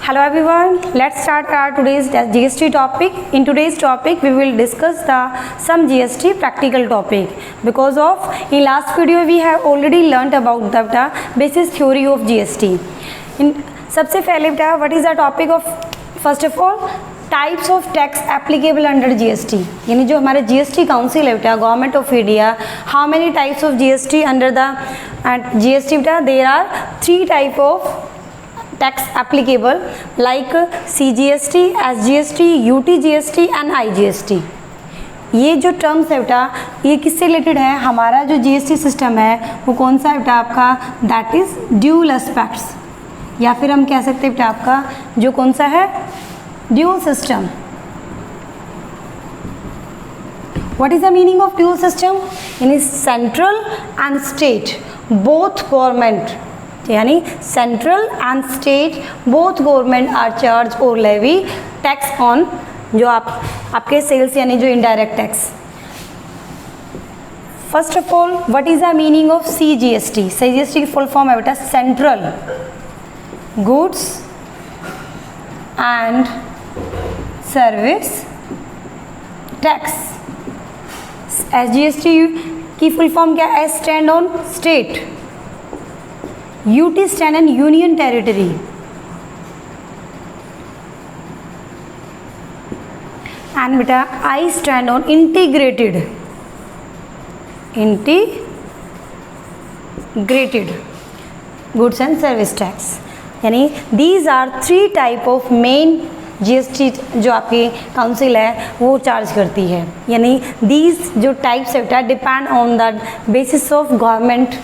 Hello everyone, let's start our today's GST topic. In today's topic we will discuss some GST practical topic because of in last video we have already learnt about the basis theory of GST. सबसे पहले बेटा what is the topic of first of all types of tax applicable under GST, यानी जो हमारे GST council है बेटा government of India, how many types of GST under the GST बेटा there are 3 type of tax applicable like CGST, SGST, UTGST and IGST. ये जो terms है बेटा ये किससे रिलेटेड है, हमारा जो जीएसटी सिस्टम है वो कौन सा है बेटा आपका, दैट इज ड्यूल एस्पेक्ट्स, या फिर हम कह सकते हैं बेटा आपका जो कौन सा है dual system. What is the meaning of dual system, यानी central and state both government, यानी central and state both government are charge और लेवी टैक्स ऑन जो आपके सेल्स यानी जो indirect tax. First of all what is the meaning of CGST. CGST की full form है बेटा central goods and service tax. SGST की full form क्या है, stand on state, UT stand on union territory, and बेटा I stand on integrated goods and service tax. यानी these are 3 type of main GST जो आपकी council है वो charge करती है. यानी दीज जो टाइप्स है बेटा depend on the basis of government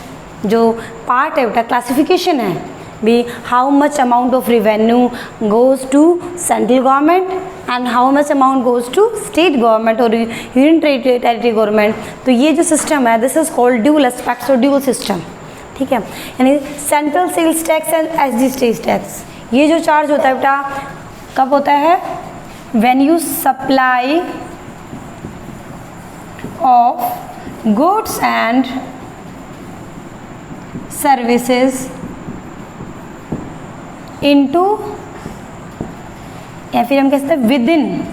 जो पार्ट है बेटा क्लासिफिकेशन है भी, how much amount of revenue goes to central government and how much amount goes to state government और यूनियन टेरिटरी गवर्नमेंट. तो ये जो सिस्टम है this is called dual aspects और ड्यूल सिस्टम. ठीक है, यानी central sales tax and SG tax ये जो चार्ज होता है बेटा कब होता है, when you supply of goods and services into, या फिर हम कह सकते हैं विद इन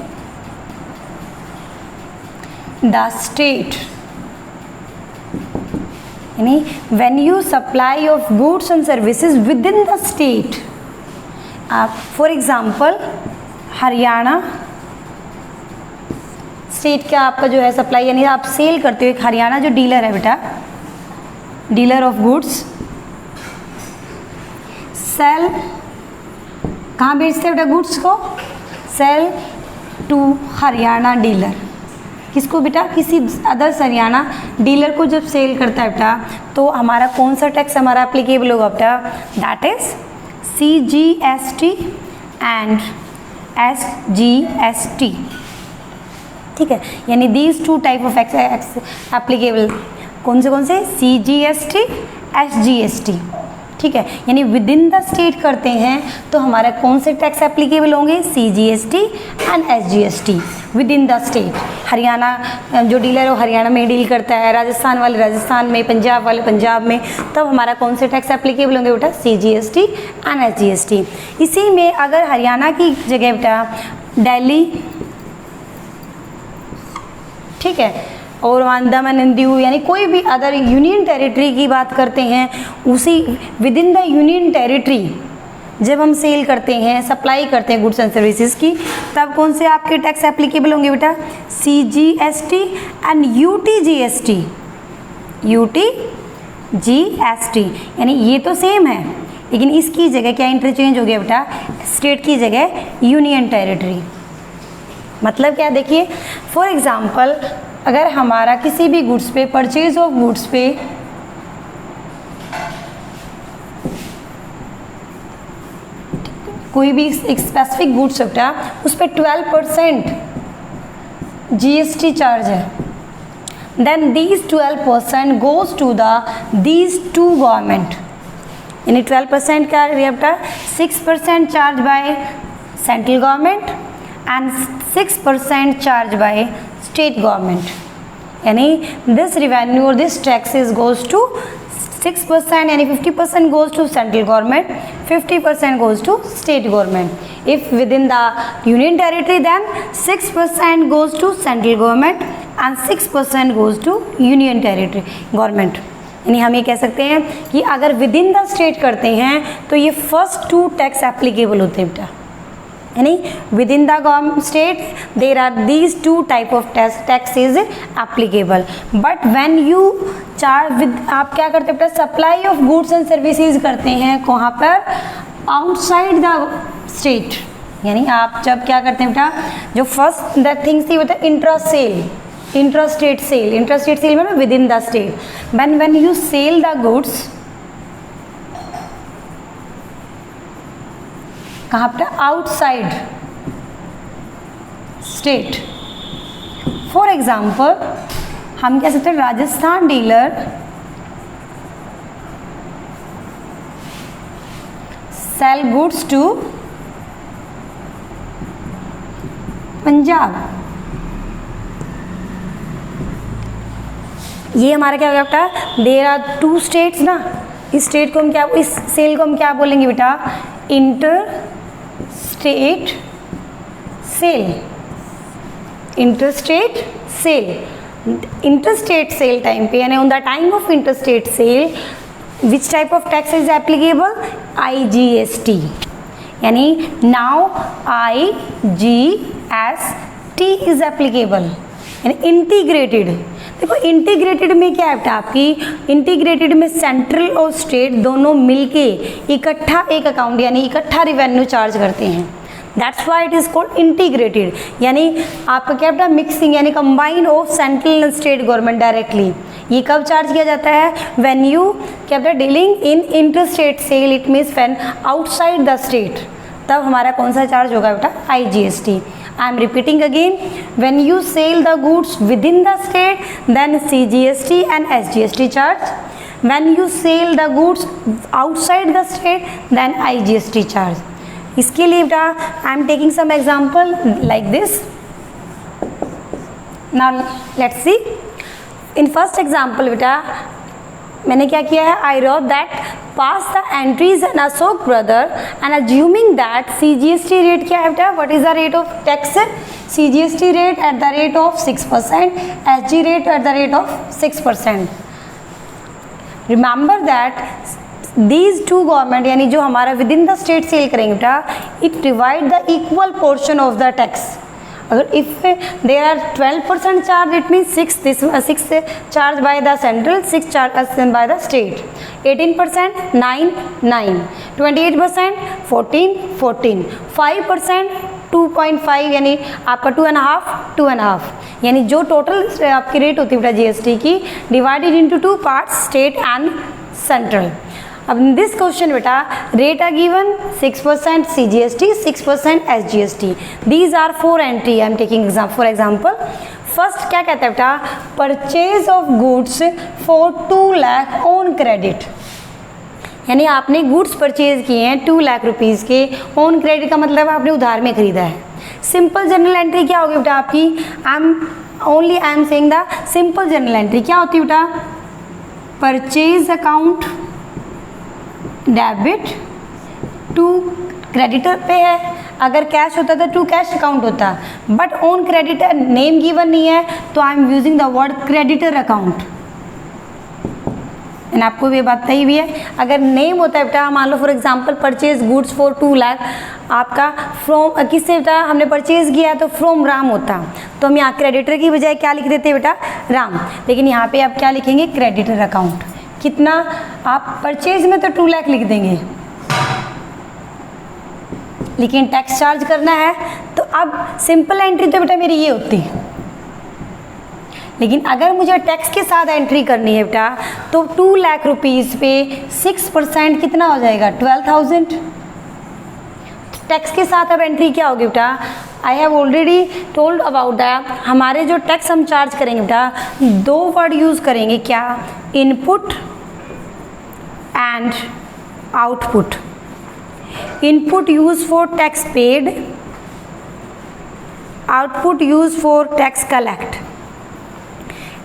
द स्टेट, यानी when you supply of goods and services with in the state. आप फॉर एग्जाम्पल हरियाणा स्टेट का आपका जो है सप्लाई, यानी आप सेल करते हो, एक हरियाणा जो डीलर है बेटा, डीलर ऑफ गुड्स, सेल कहाँ बेचते हैं बेटा गुड्स को, सेल टू हरियाणा डीलर. किसको बेटा, किसी अदर्स हरियाणा डीलर को जब सेल करता है बेटा तो हमारा कौन सा टैक्स हमारा एप्लीकेबल होगा बेटा, that is CGST and SGST. ठीक है, यानी दीज 2 टाइप ऑफ एप्लीकेबल कौन से सीजीएसटी एसजीएसटी. ठीक है, यानी विद इन द स्टेट करते हैं तो हमारे कौन से टैक्स एप्लीकेबल होंगे, CGST and SGST with in the state. Haryana जो डीलर है वो हरियाणा में डील करता है, राजस्थान वाले राजस्थान में, पंजाब वाले पंजाब में, तब हमारा कौन से टैक्स एप्लीकेबल होंगे बेटा, सीजीएसटी एंड एसजीएसटी. इसी में अगर हरियाणा की जगह बेटा दिल्ली, ठीक है, और अंडमान एंड दीव यानी कोई भी अदर यूनियन टेरिटरी की बात करते हैं, उसी with in the union territory जब हम सेल करते हैं, सप्लाई करते हैं गुड्स एंड सर्विसेज की, तब कौन से आपके टैक्स एप्लीकेबल होंगे बेटा, सीजीएसटी एंड यूटीजीएसटी. यूटीजीएसटी यानी ये तो सेम है लेकिन इसकी जगह क्या इंटरचेंज हो गया बेटा, स्टेट की जगह यूनियन टेरिटरी. मतलब क्या, देखिए फॉर एग्जाम्पल अगर हमारा किसी भी गुड्स पे परचेज ऑफ गुड्स पे कोई भी एक स्पेसिफिक गुड्स होता है उस पर 12% जीएसटी चार्ज है, then these 12% goes to these 2 government. यानी 12% क्या बेटा, 6% charge by central government and 6% charge by state government. यानी दिस रिवेन्यू और दिस टैक्सेस गोज टू 6% यानी 50% goes to central government, 50% goes to state government. If within the union territory, then 6% goes to central government and 6% goes to union territory government. यानी हम ये कह सकते हैं कि अगर विद इन द स्टेट करते हैं तो ये फर्स्ट 2 टैक्स एप्लीकेबल होते हैं बेटा, यानी within the state there are these 2 type of tax is applicable. But when you charge with, आप क्या करते हैं बेटा, supply of goods and services करते हैं कहाँ पर, आउटसाइड द स्टेट. यानी आप जब क्या करते हैं बेटा, जो फर्स्ट द थिंग्स थी बेटा इंट्रास्टेट सेल मतलब within the state. When you sell the goods कहाँ पे, आउटसाइड स्टेट. फॉर एग्जाम्पल हम कह सकते हैं Rajasthan dealer sell goods to Punjab. ये हमारा क्या होगा बेटा, देयर आर 2 स्टेट्स ना, इस स्टेट को हम क्या, इस सेल को हम क्या बोलेंगे बेटा, inter state sale. Interstate sale time पे, यानी on the time of interstate sale which type of tax is applicable, IGST. यानी नाउ IGST इज एप्लीकेबल, यानी इंटीग्रेटेड. देखो इंटीग्रेटेड में क्या है बेटा, आपकी इंटीग्रेटेड में सेंट्रल और स्टेट दोनों मिलके इकट्ठा एक अकाउंट यानी इकट्ठा रिवेन्यू चार्ज करते हैं. That's why it is called integrated. यानी आपका क्या बेटा, मिक्सिंग यानी combine of central and state government directly. ये कब चार्ज किया जाता है, व्हेन यू क्या बेटा, dealing in inter state sale, it means when outside the state, तब हमारा कौन सा चार्ज होगा बेटा, IGST. I am repeating again, when you sell the goods within the state, then CGST and SGST charge. When you sell the goods outside the state, then IGST charge. इसके लिए बेटा I am taking some example like this. Now let's see. In first example बेटा मैंने क्या किया है, I wrote that pass the entries and Ashok brother and assuming that CGST rate क्या है बेटा, what is the rate of tax, CGST rate at the rate of 6%, SG rate at the rate of 6%. Remember that these 2 government यानी जो हमारा within the state sale करेंगे बेटा, it divide the equal portion of the tax. अगर if there are 12% charge, it mean 6 charge by the central, 6 charge by the state, 18% 9, 28% 14, 5% 2.5 यानी आपका 2.5 यानी जो टोटल आपकी रेट होती है बेटा GST की, divided into 2 parts, state and central. अब इन दिस क्वेश्चन बेटा rate are given 6% CGST, 6% SGST. These are 4 entry. I am taking exam for example. First क्या कहता है बेटा, purchase of goods for 2 lakh on credit. यानी आपने goods purchase किए हैं 2 लाख रुपीज़ के ऑन क्रेडिट, का मतलब आपने उधार में खरीदा है. सिंपल जनरल एंट्री क्या होगी बेटा आपकी, I am saying the simple general entry क्या होती है बेटा, purchase account debit to creditor पे है, अगर कैश होता तो टू कैश अकाउंट होता, but on creditor name given नहीं है तो I am using the word creditor account. And आपको ये बात सही भी है, अगर नेम होता है बेटा, मान लो for example purchase goods for 2 lakh, आपका फ्रॉम किससे बेटा हमने परचेज किया तो फ्रॉम राम होता, तो हम यहाँ क्रेडिटर की बजाय क्या लिख देते बेटा, राम. लेकिन यहाँ पे आप क्या लिखेंगे, क्रेडिटर अकाउंट. कितना, आप परचेज में तो 2 लाख लिख देंगे, लेकिन टैक्स चार्ज करना है तो अब सिंपल एंट्री तो बेटा मेरी ये होती, लेकिन अगर मुझे टैक्स के साथ एंट्री करनी है बेटा तो 2 लाख रुपीज़ पे 6% कितना हो जाएगा, 12,000. टैक्स के साथ अब एंट्री क्या होगी बेटा, I have already told about that. हमारे जो टैक्स हम चार्ज करेंगे बेटा 2 वर्ड यूज़ करेंगे, क्या, input and output. Input use for tax paid, output use for tax collect.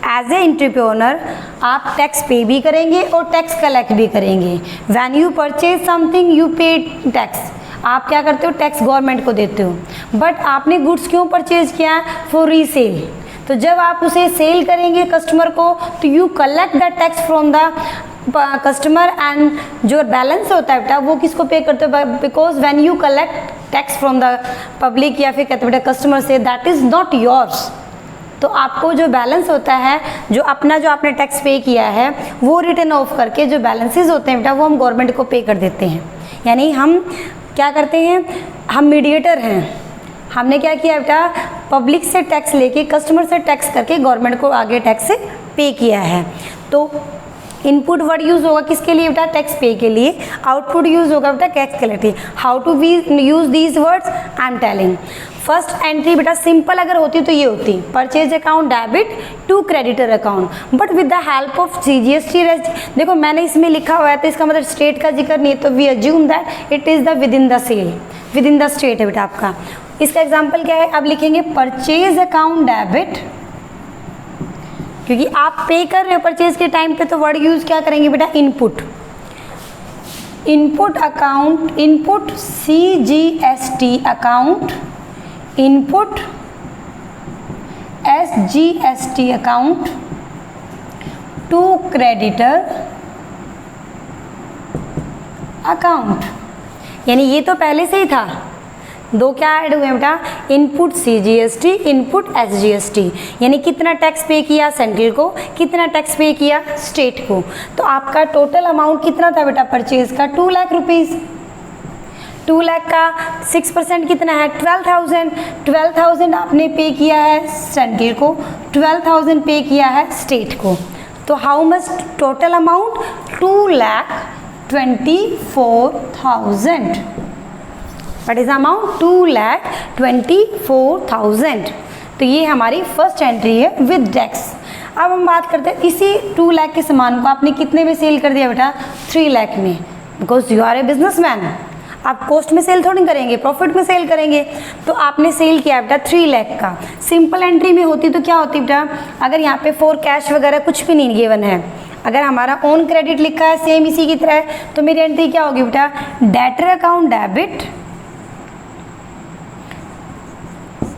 As a entrepreneur आप टैक्स पे भी करेंगे और टैक्स कलेक्ट भी करेंगे। When you purchase something you pay tax, आप क्या करते हो, टैक्स गवर्नमेंट को देते हो। बट आपने गुड्स क्यों परचेज किया है, फॉर रीसेल। तो जब आप उसे सेल करेंगे कस्टमर को तो you collect the tax from the customer and जो बैलेंस होता है बेटा वो किसको पे करते हो, because when you collect tax from the public या फिर कहते बेटा कस्टमर से, दैट इज़ नॉट योर्स। तो आपको जो बैलेंस होता है, जो आपने टैक्स पे किया है वो रिटर्न ऑफ करके जो बैलेंसेस होते हैं बेटा वो हम गवर्नमेंट को पे कर देते हैं। यानी हम क्या करते हैं, हम मीडिएटर हैं। हमने क्या किया बेटा, पब्लिक से टैक्स लेके कस्टमर से टैक्स करके गवर्नमेंट को आगे टैक्स पे किया है। तो इनपुट वर्ड यूज़ होगा किसके लिए बेटा, टैक्स पे के लिए। आउटपुट यूज़ होगा बेटा tax collecting. How to we use these words, I am telling. First entry बेटा सिंपल अगर होती तो ये होती, purchase account debit to creditor account, but with the help of CGST। देखो मैंने इसमें लिखा हुआ है तो इसका मतलब स्टेट का जिक्र नहीं है, तो we assume that it is the within the sale, within the state है बेटा आपका। इसका एग्जाम्पल क्या है, अब लिखेंगे परचेज अकाउंट डेबिट, क्योंकि आप पे कर रहे हो परचेज के टाइम पे, तो वर्ड यूज क्या करेंगे बेटा, input. Input account, input CGST account, input SGST account to creditor account. यानी ये तो पहले से ही था, दो क्या ऐड हुए बेटा, इनपुट CGST, इनपुट SGST। यानी कितना टैक्स पे किया सेंट्रल को, कितना टैक्स पे किया स्टेट को। तो आपका टोटल अमाउंट कितना था बेटा परचेज का, 2 लाख रुपीज़। 2 लाख का 6% कितना है, 12,000। 12,000 आपने पे किया है सेंट्रल को, 12,000 पे किया है स्टेट को। तो how much total amount, 2,24,000। What is the amount, 2,24,000। तो ये हमारी फर्स्ट एंट्री है विद टैक्स। अब हम बात करते हैं इसी 2 लाख के सामान को आपने कितने में सेल कर दिया बेटा, 3 लाख में, because you are a businessman. आप कॉस्ट में सेल थोड़ी करेंगे, प्रॉफिट में सेल करेंगे। तो आपने सेल किया बेटा 3 लाख का। सिंपल एंट्री में होती तो क्या होती बेटा, अगर यहाँ पे फॉर कैश वगैरह कुछ भी नहीं गिवन है, अगर हमारा ओन क्रेडिट लिखा है सेम इसी की तरह है, तो मेरी एंट्री क्या होगी बेटा, debtor account debit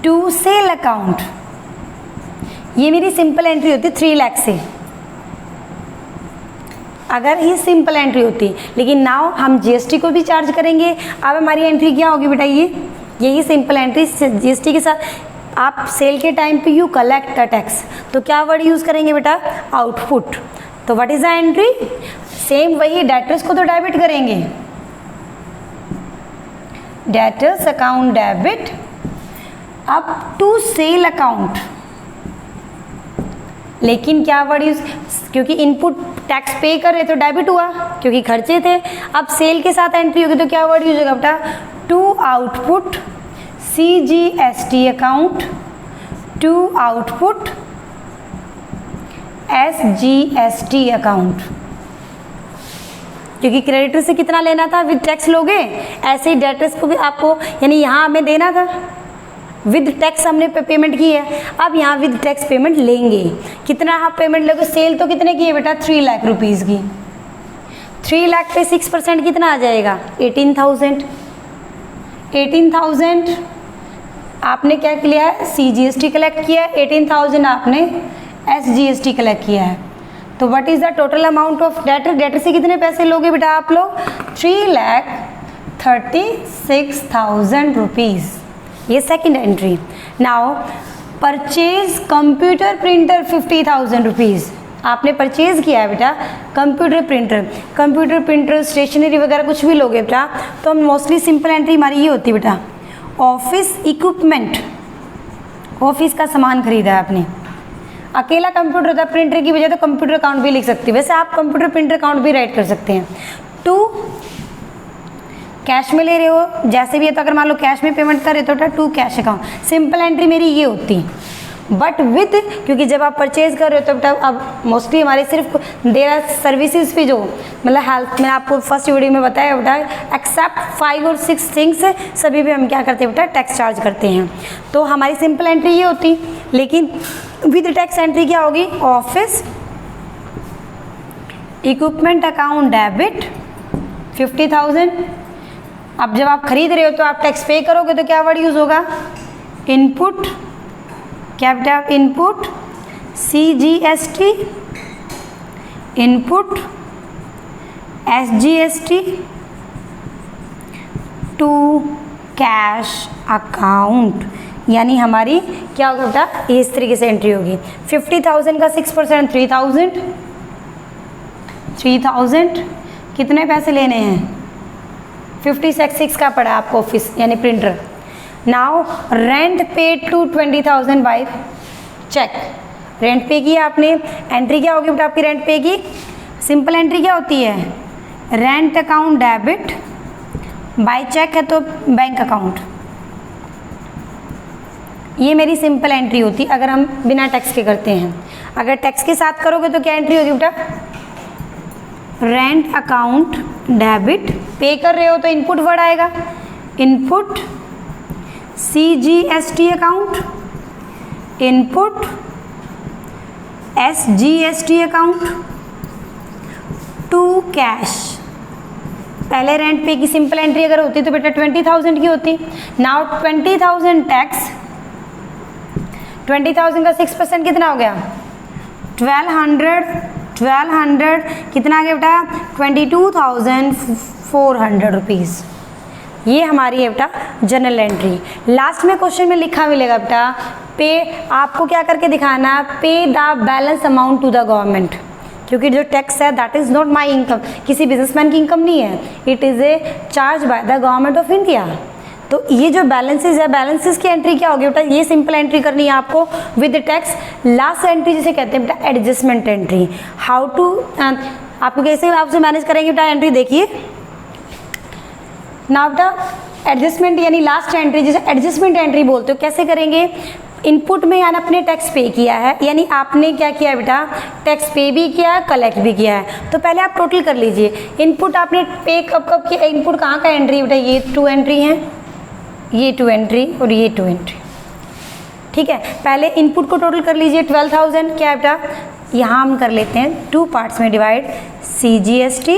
to sale account. ये मेरी सिंपल एंट्री होती 3 लाख से, अगर ये सिंपल एंट्री होती। लेकिन नाउ हम GST को भी चार्ज करेंगे। अब हमारी एंट्री क्या होगी बेटा, यही सिंपल एंट्री GST के साथ आप सेल के टाइम पे यू कलेक्ट द टैक्स। तो क्या वर्ड यूज़ करेंगे बेटा, आउटपुट। तो what is the entry, same वही, डेटर्स को तो डेबिट करेंगे, debtors account debit up to sale account. लेकिन क्या वर्ड यूज, क्योंकि इनपुट टैक्स पे कर रहे तो डेबिट हुआ क्योंकि खर्चे थे। अब सेल के साथ एंट्री होगी तो क्या वर्ड यूज होगा बेटा, to output CGST account to output SGST account. क्योंकि क्रेडिटर से कितना लेना था, विद टैक्स लोगे, ऐसे ही डेटर्स को भी आपको, यानी यहाँ हमें देना था, विद टैक्स हमने पेमेंट की है, अब यहाँ विद टैक्स पेमेंट लेंगे। कितना आप पेमेंट लोगे, सेल तो कितने की है बेटा, 3 लाख रुपीज़ की। 3 लाख पे 6% कितना आ जाएगा, 18,000। 18,000 आपने क्या किया है, CGST कलेक्ट किया है, 18,000 आपने SGST कलेक्ट किया है। तो what is the total amount of debtor, debtor से कितने पैसे लोगे बेटा आप लोग, 3,36,000 रुपीज़। ये second entry. Now purchase computer printer 50,000 rupees. आपने परचेज किया है बेटा computer printer. Computer printer stationery वगैरह कुछ भी लोगे बेटा, तो हम मोस्टली सिंपल एंट्री हमारी ये होती है बेटा, ऑफिस इक्विपमेंट, ऑफिस का सामान खरीदा है आपने। अकेला कंप्यूटर होता है, प्रिंटर की वजह तो कंप्यूटर अकाउंट भी लिख सकते हैं, वैसे आप कंप्यूटर प्रिंटर अकाउंट भी राइट कर सकते हैं। 2 कैश में ले रहे हो, जैसे भी है, तो अगर मान लो कैश में पेमेंट कर रहे तो 2 कैश अकाउंट। सिंपल एंट्री मेरी ये होती। बट विद, क्योंकि जब आप परचेज कर रहे हो तो बेटा अब मोस्टली हमारे सिर्फ देर सर्विसेज भी जो मतलब हेल्थ, मैंने आपको फर्स्ट वीडियो में बताया बेटा, एक्सेप्ट 5 और 6 थिंग्स सभी भी हम क्या करते हैं बेटा, टैक्स चार्ज करते हैं। तो हमारी सिंपल एंट्री ये होती, लेकिन विद टैक्स एंट्री क्या होगी, ऑफिस इक्विपमेंट अकाउंट डेबिट 50,000। अब जब आप खरीद रहे हो तो आप टैक्स पे करोगे तो क्या वर्ड यूज होगा, इनपुट, क्या बेटा, input CGST, input SGST to cash account, यानी हमारी क्या होगा बेटा, इस तरीके से एंट्री होगी। 50,000 का 6% 3,000 कितने पैसे लेने हैं, 56 का पड़ा आपको ऑफिस यानी printer. Now rent paid to 20,000 by cheque, rent pay किया आपने, एंट्री क्या होगी बेटा आपकी रेंट पे की, सिंपल एंट्री क्या होती है, rent account debit, by cheque है तो बैंक अकाउंट, ये मेरी सिंपल एंट्री होती अगर हम बिना टैक्स के करते हैं। अगर टैक्स के साथ करोगे तो क्या एंट्री होगी बेटा, रेंट अकाउंट डेबिट, पे कर रहे हो तो इनपुट वर्ड आएगा, input CGST account, input SGST account to cash. पहले रेंट पे की सिंपल एंट्री अगर होती तो बेटा 20,000 की होती। नाउ 20,000 टैक्स, 20,000 का 6% कितना हो गया, 1200 कितना आ गया बेटा, 22,400 रुपीज़। ये हमारी है बेटा जनरल एंट्री। लास्ट में क्वेश्चन में लिखा मिलेगा बेटा, पे, आपको क्या करके दिखाना, pay the balance amount to the government, क्योंकि जो टैक्स है that is not my income, किसी बिजनेसमैन की इनकम नहीं है, it is a charge by the government of India. तो ये जो बैलेंसेज है, बैलेंसेज की एंट्री क्या होगी बेटा, ये सिंपल एंट्री करनी है आपको विद टैक्स। लास्ट एंट्री जिसे कहते हैं बेटा एडजस्टमेंट एंट्री। हाउ टू, आपको कैसे आपसे मैनेज करेंगे बेटा एंट्री, देखिए ना बेटा, एडजस्टमेंट यानी लास्ट एंट्री जिसे एडजस्टमेंट एंट्री बोलते हो, कैसे करेंगे, इनपुट में यानी आपने टैक्स पे किया है, यानी आपने क्या किया है बेटा, टैक्स पे भी किया है, कलेक्ट भी किया है, तो पहले आप टोटल कर लीजिए। इनपुट आपने पे कब कब किया, इनपुट कहाँ का एंट्री बेटा, ये 2 एंट्री हैं, ये 2 एंट्री और ये 2 एंट्री, ठीक है। पहले इनपुट को टोटल कर लीजिए, 12,000 क्या है बेटा, यहाँ हम कर लेते हैं 2 पार्ट्स में डिवाइड, CGST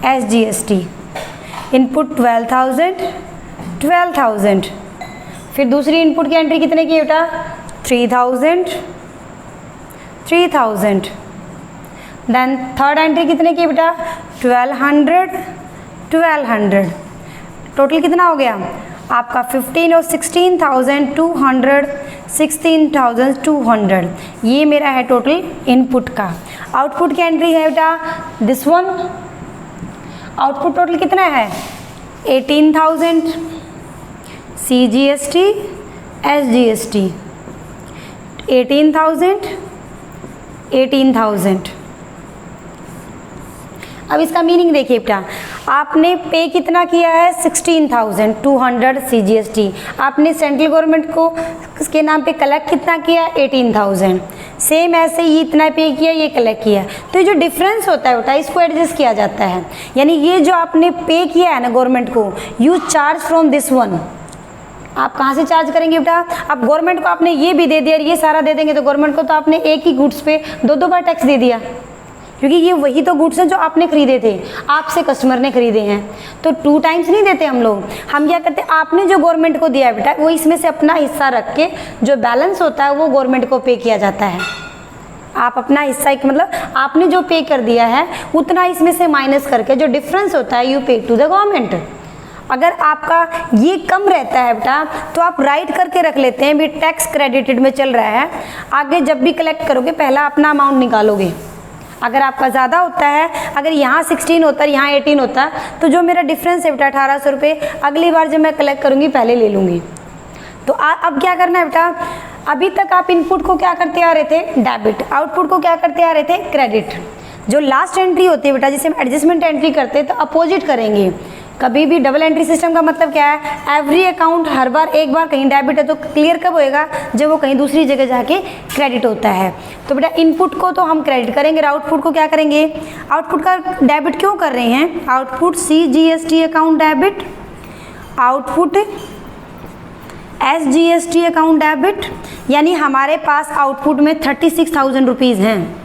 SGST, इनपुट 12,000, फिर दूसरी इनपुट की एंट्री कितने की बेटा, 3,000, देन थर्ड एंट्री कितने की बेटा, 1200, टोटल कितना हो गया आपका 15 और 16,200, ये मेरा है टोटल इनपुट का। आउटपुट की एंट्री है बेटा दिस वन, आउटपुट टोटल कितना है 18,000, CGST SGST 18,000। अब इसका मीनिंग देखिए बेटा, आपने पे कितना किया है 16,200 CGST, आपने सेंट्रल गवर्नमेंट को इसके नाम पे कलेक्ट कितना किया 18,000, सेम ऐसे ही इतना पे किया, ये कलेक्ट किया, तो ये जो डिफरेंस होता है बेटा इसको एडजस्ट किया जाता है। यानी ये जो आपने पे किया है ना गवर्नमेंट को, you charge from this one, आप कहाँ से चार्ज करेंगे बेटा, अब गवर्नमेंट को आपने ये भी दे दिया, ये सारा दे देंगे तो गवर्नमेंट को तो आपने एक ही गुड्स पे 2 बार टैक्स दे दिया, क्योंकि ये वही तो गुड्स हैं जो आपने खरीदे थे, आपसे कस्टमर ने खरीदे हैं, तो 2 टाइम्स नहीं देते हम लोग। हम क्या करते हैं, आपने जो गवर्नमेंट को दिया है बेटा वो इसमें से अपना हिस्सा रख के जो बैलेंस होता है वो गवर्नमेंट को पे किया जाता है। आप अपना हिस्सा एक मतलब आपने जो पे कर दिया है उतना इसमें से माइनस करके जो डिफरेंस होता है यू पे टू द गवर्नमेंट। अगर आपका ये कम रहता है बेटा तो आप राइट करके रख लेते हैं भी टैक्स क्रेडिटेड में चल रहा है, आगे जब भी कलेक्ट करोगे पहला अपना अमाउंट निकालोगे। अगर आपका ज़्यादा होता है, अगर यहाँ 16 होता है यहाँ 18 होता है, तो जो मेरा डिफरेंस है बेटा 1800 रुपये अगली बार जब मैं कलेक्ट करूँगी पहले ले लूँगी। तो अब क्या करना है बेटा, अभी तक आप इनपुट को क्या करते आ रहे थे डेबिट, आउटपुट को क्या करते आ रहे थे क्रेडिट। जो लास्ट एंट्री होती है बेटा जिसे हम एडजस्टमेंट एंट्री करते हैं तो अपोजिट करेंगे, कभी भी डबल एंट्री सिस्टम का मतलब क्या है, एवरी अकाउंट हर बार एक बार कहीं डेबिट है तो क्लियर कब होएगा, जब वो कहीं दूसरी जगह जाके क्रेडिट होता है। तो बेटा इनपुट को तो हम क्रेडिट करेंगे और आउटपुट को क्या करेंगे, आउटपुट का डेबिट क्यों कर रहे हैं, output CGST account debit, output SGST account debit. यानी हमारे पास आउटपुट में 36,000 रुपीज़ हैं,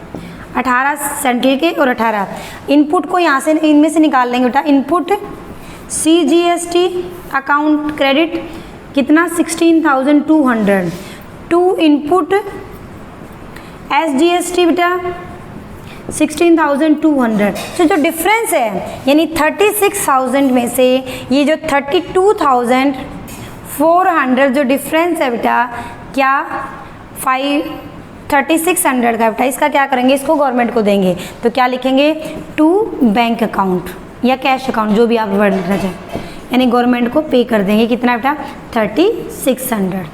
18 सेंट्रल के और 18 इनपुट को यहाँ से इनमें से निकाल लेंगे बेटा। इनपुट CGST अकाउंट क्रेडिट कितना 16,200, टू इनपुट SGST बेटा 16,200। तो जो डिफरेंस है यानी 36,000 में से ये जो 32,400 जो डिफरेंस है बेटा क्या 3600 का बेटा, इसका क्या करेंगे, इसको गवर्नमेंट को देंगे। तो क्या लिखेंगे, टू बैंक अकाउंट या कैश अकाउंट, जो भी आप वर्ड लिखना चाहें, यानी गवर्नमेंट को पे कर देंगे कितना बेटा 3600।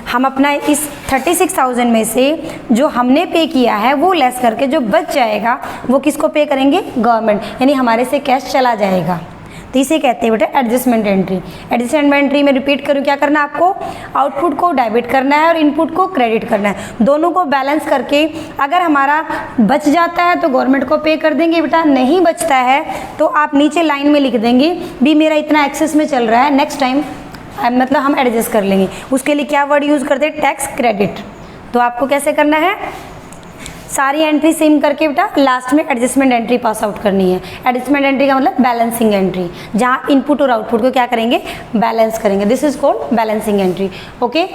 हम अपना इस 36,000 में से जो हमने पे किया है वो लेस करके जो बच जाएगा वो किसको पे करेंगे, गवर्नमेंट, यानी हमारे से कैश चला जाएगा। तो इसे कहते हैं बेटा एडजस्टमेंट एंट्री। एडजस्टमेंट एंट्री में रिपीट करूँ, क्या करना है आपको, आउटपुट को डेबिट करना है और इनपुट को क्रेडिट करना है, दोनों को बैलेंस करके अगर हमारा बच जाता है तो गवर्नमेंट को पे कर देंगे बेटा, नहीं बचता है तो आप नीचे लाइन में लिख देंगे भी मेरा इतना एक्सेस में चल रहा है, नेक्स्ट टाइम मतलब हम एडजस्ट कर लेंगे। उसके लिए क्या वर्ड यूज़ करते हैं, टैक्स क्रेडिट। तो आपको कैसे करना है, सारी एंट्री सेम करके बेटा लास्ट में एडजस्टमेंट एंट्री पास आउट करनी है। एडजस्टमेंट एंट्री का मतलब बैलेंसिंग एंट्री, जहाँ इनपुट और आउटपुट को क्या करेंगे, बैलेंस करेंगे। This is called balancing entry. Okay.